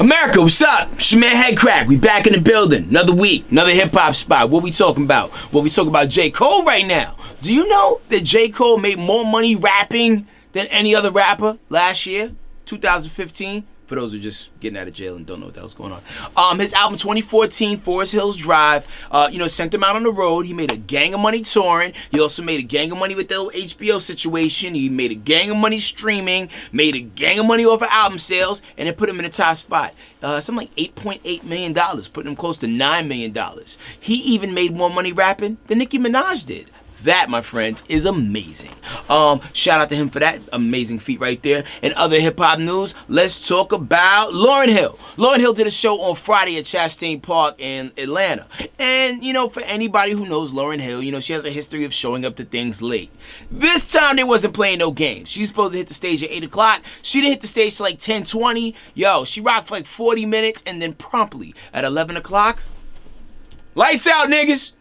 America, what's up? It's your man Headkrack. We back in the building. Another week, another hip-hop spot. What we talking about? Well, we talking about J.Cole right now. Do you know that J.Cole made more money rapping than any other rapper last year, 2015? For those who are just getting out of jail and don't know what the hell's going on. His album 2014, Forest Hills Drive, sent him out on the road. He made a gang of money touring. He also made a gang of money with the little HBO situation. He made a gang of money streaming, made a gang of money off of album sales, and it put him in the top spot. Something like $8.8 million, putting him close to $9 million. He even made more money rapping than Nicki Minaj did. That, my friends, is amazing. Shout out to him for that amazing feat right there. In other hip-hop news, let's talk about Lauryn Hill. Lauryn Hill did a show on Friday at Chastain Park in Atlanta. And, for anybody who knows Lauryn Hill, she has a history of showing up to things late. This time, they wasn't playing no games. She was supposed to hit the stage at 8 o'clock. She didn't hit the stage till like 10:20. She rocked for like 40 minutes, and then promptly at 11 o'clock, lights out, niggas.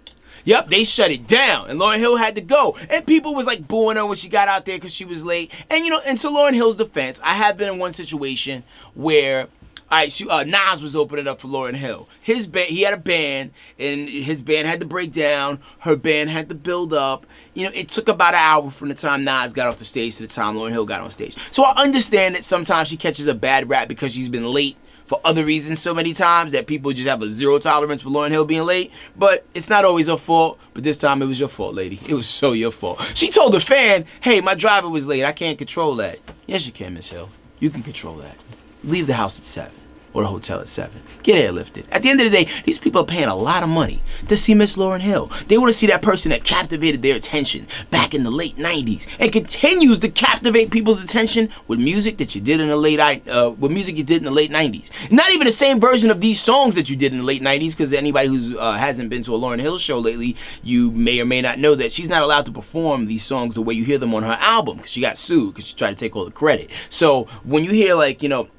Yep, they shut it down, and Lauryn Hill had to go. And people was like booing her when she got out there because she was late. And and to Lauryn Hill's defense, I have been in one situation where Nas was opening up for Lauryn Hill. He had a band, and his band had to break down. Her band had to build up. It took about an hour from the time Nas got off the stage to the time Lauryn Hill got on stage. So I understand that sometimes she catches a bad rap because she's been late for other reasons so many times that people just have a zero tolerance for Lauryn Hill being late. But it's not always her fault. But this time it was your fault, lady. It was so your fault. She told the fan, hey, my driver was late. I can't control that. Yes, you can, Miss Hill. You can control that. Leave the house at 7. Or the hotel at 7. Get airlifted. At the end of the day, these people are paying a lot of money to see Miss Lauryn Hill. They want to see that person that captivated their attention back in the late 90s and continues to captivate people's attention with music that you did in the late 90s. Not even the same version of these songs that you did in the late 90s, because anybody who hasn't been to a Lauryn Hill show lately, you may or may not know that she's not allowed to perform these songs the way you hear them on her album, because she got sued because she tried to take all the credit. So when you hear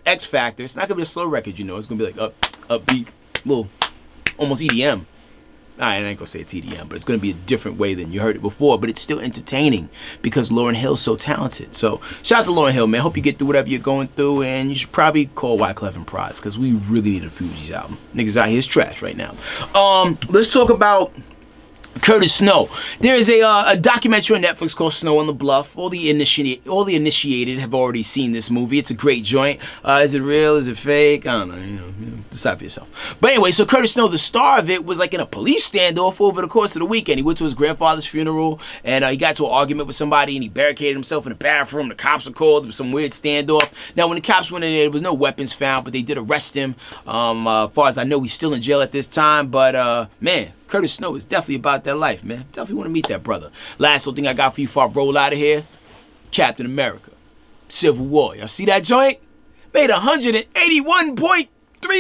X Factor, it's not gonna be a slow record. It's gonna be like upbeat, little, almost EDM. I ain't gonna say it's EDM, but it's gonna be a different way than you heard it before. But it's still entertaining because Lauryn Hill's so talented. So shout out to Lauryn Hill, man. Hope you get through whatever you're going through, and you should probably call Wyclef and Prize because we really need a Fugees album. Niggas out here is trash right now. Let's talk about Curtis Snow. There is a documentary on Netflix called Snow on the Bluff. All the initiated have already seen this movie. It's a great joint. Is it real? Is it fake? I don't know. Decide for yourself. But anyway, so Curtis Snow, the star of it, was like in a police standoff over the course of the weekend. He went to his grandfather's funeral, and he got to an argument with somebody, and he barricaded himself in the bathroom. The cops were called. There was some weird standoff. Now, when the cops went in there was no weapons found, but they did arrest him. As far as I know, he's still in jail at this time. But man, Curtis Snow is definitely about that life, man. Definitely want to meet that brother. Last little thing I got for you before I roll out of here: Captain America, Civil War. Y'all see that joint? Made $181.3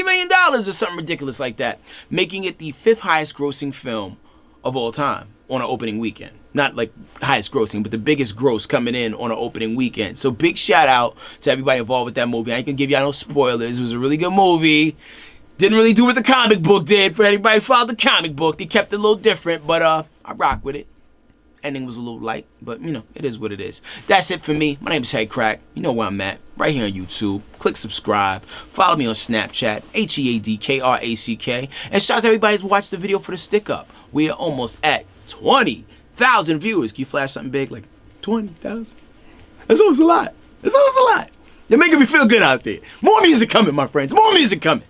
million or something ridiculous like that, making it the 5th highest grossing film of all time on an opening weekend. Not like highest grossing, but the biggest gross coming in on an opening weekend. So big shout out to everybody involved with that movie. I ain't gonna give y'all no spoilers. It was a really good movie. Didn't really do what the comic book did. For anybody who followed the comic book, they kept it a little different, but I rock with it. Ending was a little light, but it is what it is. That's it for me. My name is Headkrack. You know where I'm at. Right here on YouTube. Click subscribe. Follow me on Snapchat. HEADKRACK. And shout out to everybody who's watched the video for the stick up. We are almost at 20,000 viewers. Can you flash something big like 20,000? That's always a lot. That's always a lot. You're making me feel good out there. More music coming, my friends. More music coming.